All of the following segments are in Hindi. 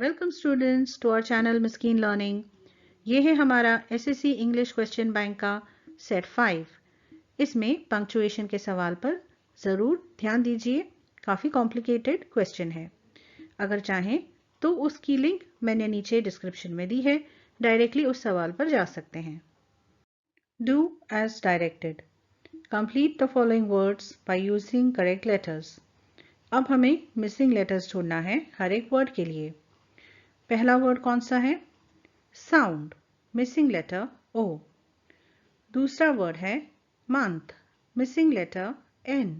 Welcome students to our channel Miskeen learning. ये है हमारा एसएससी इंग्लिश क्वेश्चन बैंक का सेट 5। इसमें पंक्चुएशन के सवाल पर ज़रूर ध्यान दीजिए, काफ़ी कॉम्प्लिकेटेड क्वेश्चन है। अगर चाहें तो उसकी लिंक मैंने नीचे डिस्क्रिप्शन में दी है, डायरेक्टली उस सवाल पर जा सकते हैं। Do as directed. Complete the following words by using correct letters. अब हमें मिसिंग लेटर्स ढूंढना है हर एक वर्ड के लिए। पहला वर्ड कौन सा है? Sound, missing letter O. दूसरा वर्ड है मंथ, मिसिंग लेटर एन।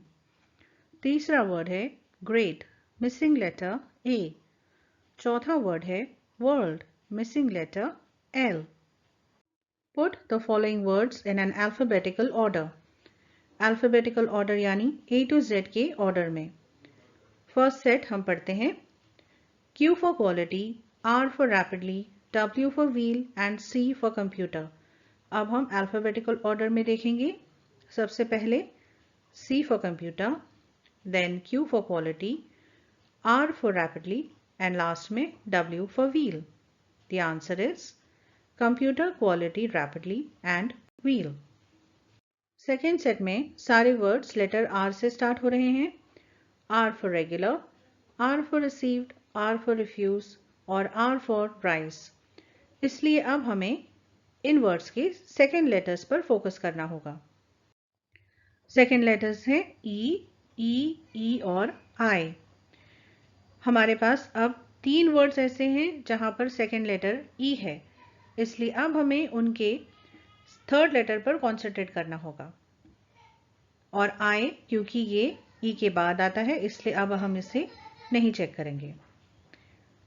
तीसरा वर्ड है ग्रेट, मिसिंग लेटर ए। चौथा वर्ड है world, missing letter L. Put the following words in an alphabetical order. Alphabetical order यानी ए टू जेड के ऑर्डर में। फर्स्ट सेट हम पढ़ते हैं। Q for quality, R for rapidly, W for wheel and C for computer। अब हम alphabetical order में देखेंगे। सबसे पहले C for computer, then Q for quality, R for rapidly and last में W for wheel। The answer is computer, quality, rapidly and wheel। Second set में सारे वर्ड्स लेटर R से स्टार्ट हो रहे हैं। R for regular, R for received, R for refuse और R for rise। इसलिए अब हमें इन वर्ड्स के सेकेंड लेटर्स पर फोकस करना होगा। सेकेंड लेटर्स हैं ई और आई। हमारे पास अब 3 वर्ड्स ऐसे हैं जहां पर सेकेंड लेटर ई है, इसलिए अब हमें उनके थर्ड लेटर पर कॉन्सेंट्रेट करना होगा। और आई क्योंकि ये ई के बाद आता है, इसलिए अब हम इसे नहीं चेक करेंगे।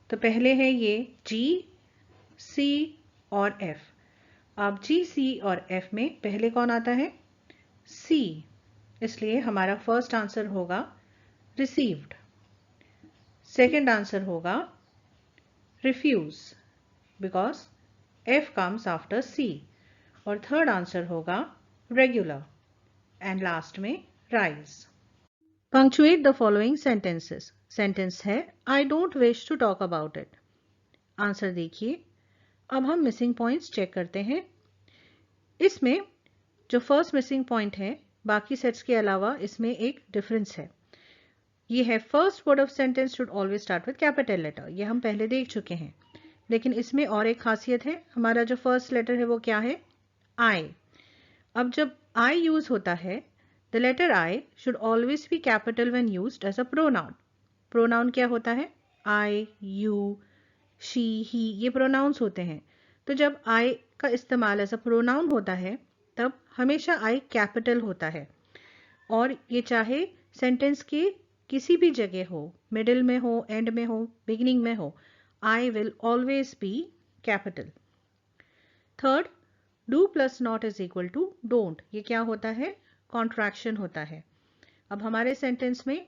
तो पहले है ये जी, सी और एफ। अब जी, सी और एफ में पहले कौन आता है? सी, इसलिए हमारा फर्स्ट आंसर होगा रिसीव्ड। सेकंड आंसर होगा refuse because F comes after C. और थर्ड आंसर होगा रेगुलर एंड लास्ट में rise. Punctuate the following sentences. Sentence है I don't wish to talk about it. Answer देखिए। अब हम मिसिंग पॉइंट्स चेक करते हैं। इसमें जो फर्स्ट मिसिंग पॉइंट है, बाकी सेट्स के अलावा इसमें एक डिफरेंस है। ये है first word of sentence should always start with capital letter. ये हम पहले देख चुके हैं, लेकिन इसमें और एक खासियत है। हमारा जो फर्स्ट लेटर है वो क्या है? आई। अब जब आई यूज होता है, the letter I should always be capital when used as a pronoun. Pronoun क्या होता है? आई, यू, शी, ही, ये प्रोनाउंस होते हैं। तो जब आई का इस्तेमाल एज अ प्रोनाउन होता है, तब हमेशा आई कैपिटल होता है। और ये चाहे सेंटेंस के किसी भी जगह हो, मिडिल में हो, एंड में हो, बिगिनिंग में हो, I will always be capital. Third, do plus not is equal to don't. ये क्या होता है? कॉन्ट्रैक्शन होता है। अब हमारे सेंटेंस में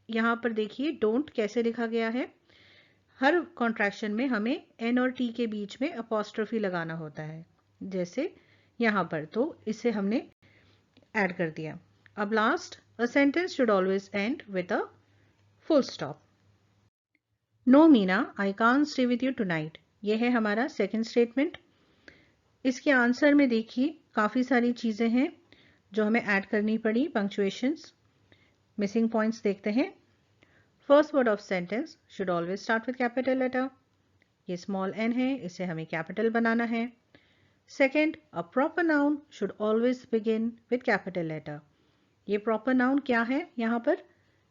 यहाँ पर देखिए डोंट कैसे लिखा गया है। हर कॉन्ट्रैक्शन में हमें एन और टी के बीच में अपॉस्ट्रोफी लगाना होता है, जैसे यहाँ पर। तो इसे हमने ऐड कर दिया। अब last, a sentence should always end with a full stop. No Meena, I can't stay with you tonight. ये है हमारा सेकेंड स्टेटमेंट। इसके आंसर में देखिए काफ़ी सारी चीज़ें हैं जो हमें ऐड करनी पड़ी, पंक्चुएशंस। मिसिंग पॉइंट्स देखते हैं। First word of sentence should always start with capital letter. ये स्मॉल एन है, इसे हमें कैपिटल बनाना है। Second, a proper noun should always begin with capital letter. ये प्रॉपर नाउन क्या है? यहाँ पर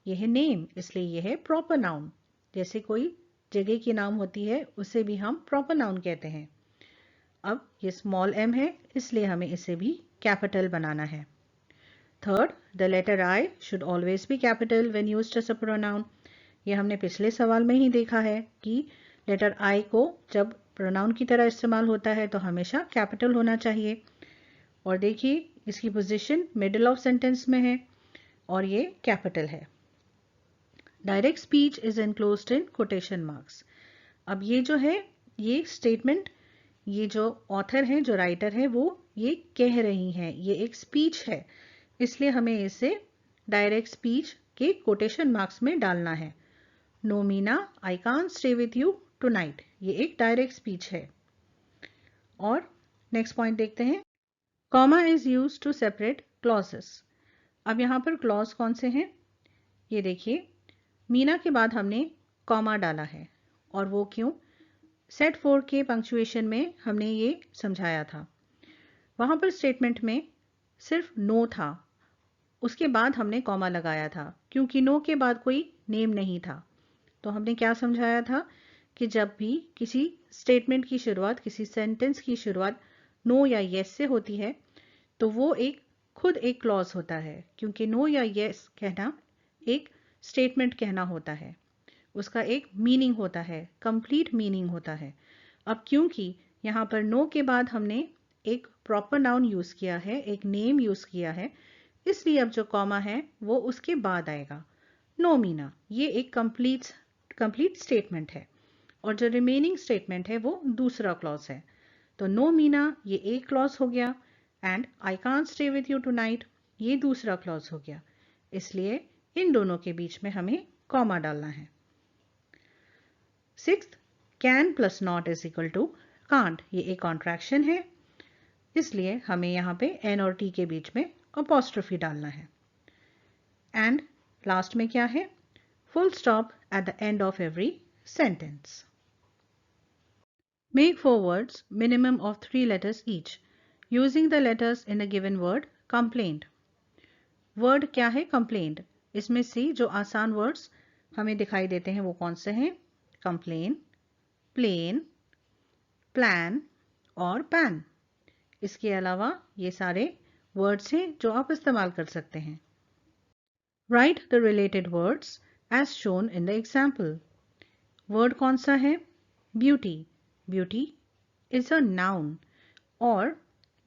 ये है नेम, इसलिए ये है प्रॉपर नाउन। जैसे कोई जगह की नाम होती है, उसे भी हम प्रॉपर नाउन कहते हैं। अब ये स्मॉल एम है, इसलिए हमें इसे भी कैपिटल बनाना है। Third, the letter I should always be capital when used as a pronoun. ये हमने पिछले सवाल में ही देखा है कि लेटर आई को जब प्रोनाउन की तरह इस्तेमाल होता है तो हमेशा कैपिटल होना चाहिए। और देखिए इसकी पोजीशन मिडिल ऑफ सेंटेंस में है और ये कैपिटल है। Direct speech is enclosed in quotation marks. अब ये जो है, ये स्टेटमेंट, ये जो ऑथर है, जो राइटर है, वो ये कह रही हैं, ये एक स्पीच है, इसलिए हमें इसे डायरेक्ट स्पीच के कोटेशन मार्क्स में डालना है। No Meena, I can't stay with you tonight, ये एक डायरेक्ट स्पीच है। और नेक्स्ट पॉइंट देखते हैं, comma is use to separate clauses. अब यहाँ पर क्लॉज कौन से हैं, ये देखिए, मीना के बाद हमने कॉमा डाला है, और वो क्यों, सेट 4 के पंक्चुएशन में हमने ये समझाया था। वहाँ पर स्टेटमेंट में सिर्फ नो था, उसके बाद हमने कॉमा लगाया था, क्योंकि नो के बाद कोई नेम नहीं था। तो हमने क्या समझाया था कि जब भी किसी स्टेटमेंट की शुरुआत, किसी सेंटेंस की शुरुआत नो या येस से होती है, तो वो खुद एक क्लॉज होता है, क्योंकि नो या येस कहना एक स्टेटमेंट कहना होता है, उसका एक मीनिंग होता है, कंप्लीट मीनिंग होता है। अब क्योंकि यहाँ पर नो के बाद हमने एक प्रॉपर नाउन यूज किया है, एक नेम यूज किया है, इसलिए अब जो कॉमा है वो उसके बाद आएगा। नो मीना, ये एक कंप्लीट स्टेटमेंट है, और जो रिमेनिंग स्टेटमेंट है वो दूसरा क्लॉज है। तो नो मीना ये एक क्लॉज हो गया, and I can't stay with you tonight ये दूसरा क्लॉज हो गया। इसलिए इन दोनों के बीच में हमें कॉमा डालना है। Sixth, can plus not is equal to can't, ये एक कॉन्ट्रैक्शन है, इसलिए हमें यहाँ पे एन और टी के बीच में अपॉस्ट्रोफी डालना है। एंड लास्ट में क्या है, full stop at the end of every sentence. Make 4 words minimum of 3 letters each using the letters in a given word complaint। Word क्या है, कंप्लेंट। इसमें से जो आसान वर्ड्स हमें दिखाई देते हैं वो कौन से हैं, कंप्लेन, प्लेन, प्लान और पैन। इसके अलावा ये सारे वर्ड्स हैं जो आप इस्तेमाल कर सकते हैं। Write the related words as shown in the example. Word कौन सा है, beauty, beauty is a noun, और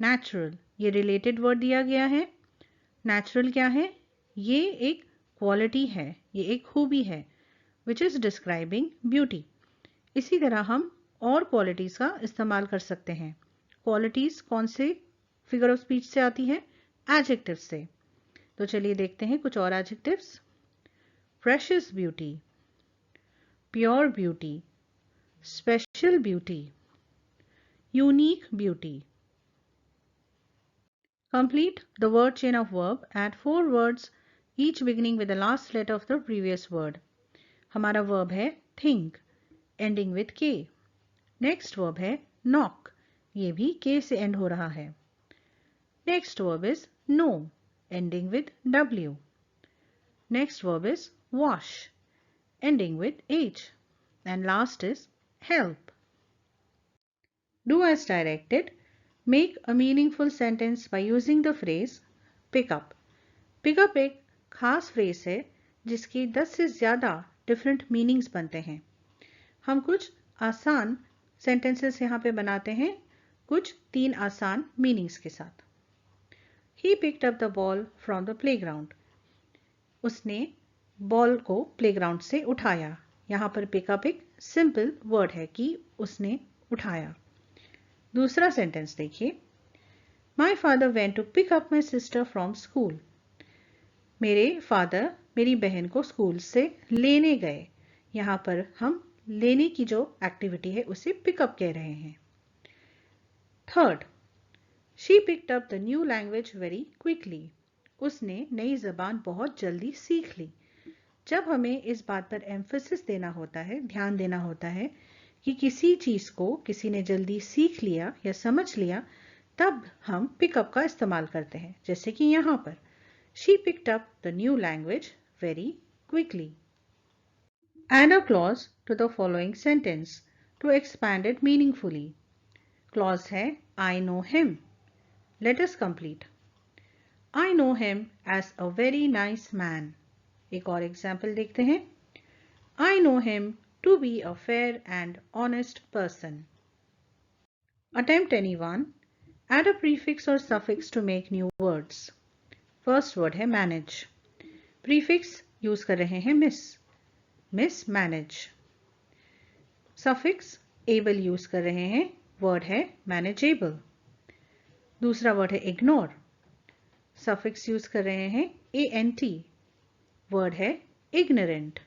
नेचुरल, ये रिलेटेड वर्ड दिया गया है। नेचुरल क्या है, ये एक क्वालिटी है, ये एक खूबी है, विच इज डिस्क्राइबिंग ब्यूटी। इसी तरह हम और क्वालिटीज का इस्तेमाल कर सकते हैं। क्वालिटीज कौन से फिगर ऑफ स्पीच से आती है, एडजेक्टिव से। तो चलिए देखते हैं कुछ और adjectives. Precious beauty, pure beauty, special beauty, unique beauty. Complete the word chain of verb, add 4 words each beginning with the last letter of the previous word। हमारा verb है think, ending with K। Next verb है knock, ये भी K से end हो रहा है। Next verb is know, ending with W। Next verb is wash, ending with H। And last is help। Do as directed। Make a meaningful sentence by using the phrase pick up। Pick up एक खास फ्रेज है जिसकी 10 से ज़्यादा डिफरेंट मीनिंग्स बनते हैं। हम कुछ आसान सेंटेंसेस यहाँ पे बनाते हैं, कुछ 3 आसान मीनिंग्स के साथ। He picked up the ball from the playground। उसने बॉल को प्लेग्राउंड से उठाया। यहाँ पर पिकअप एक सिंपल वर्ड है कि उसने उठाया। दूसरा सेंटेंस देखिए, My father went to pick up my sister from school। मेरे फादर मेरी बहन को स्कूल से लेने गए। यहाँ पर हम लेने की जो एक्टिविटी है उसे पिकअप कह रहे हैं। Third, she picked up the new language very quickly. उसने नई जबान बहुत जल्दी सीख ली। जब हमें इस बात पर एम्फेसिस देना होता है, ध्यान देना होता है कि किसी चीज को किसी ने जल्दी सीख लिया या समझ लिया, तब हम पिकअप का इस्तेमाल करते हैं। जैसे कि यहाँ पर She picked up the new language very quickly। Add a clause to the following sentence to expand it meaningfully। Clause है I know him। Let us complete। I know him as a very nice man। एक और एग्जाम्पल देखते हैं। I know him to be a fair and honest person। Attempt any one। Add a prefix or suffix to make new words। First word है मैनेज, प्रीफिक्स यूज कर रहे हैं miss, miss manage. Suffix able use कर रहे हैं, वर्ड है मैनेजेबल। दूसरा वर्ड है इग्नोर, सफिक्स यूज कर रहे हैं ANT, वर्ड है ignorant.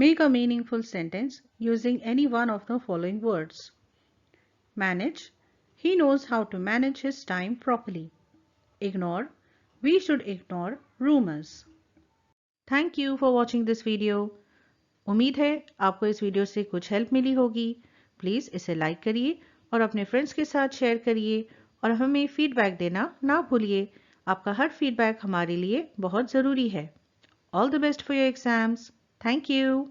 Make a meaningful sentence using any one of the following words. Manage. He knows how to manage his time properly. Ignore. We should ignore rumors. Thank you for watching this video. उम्मीद है आपको इस वीडियो से कुछ हेल्प मिली होगी। प्लीज़ इसे लाइक करिए और अपने फ्रेंड्स के साथ शेयर करिए और हमें फीडबैक देना ना भूलिए। आपका हर फीडबैक हमारे लिए बहुत ज़रूरी है। All the best for your exams. Thank you.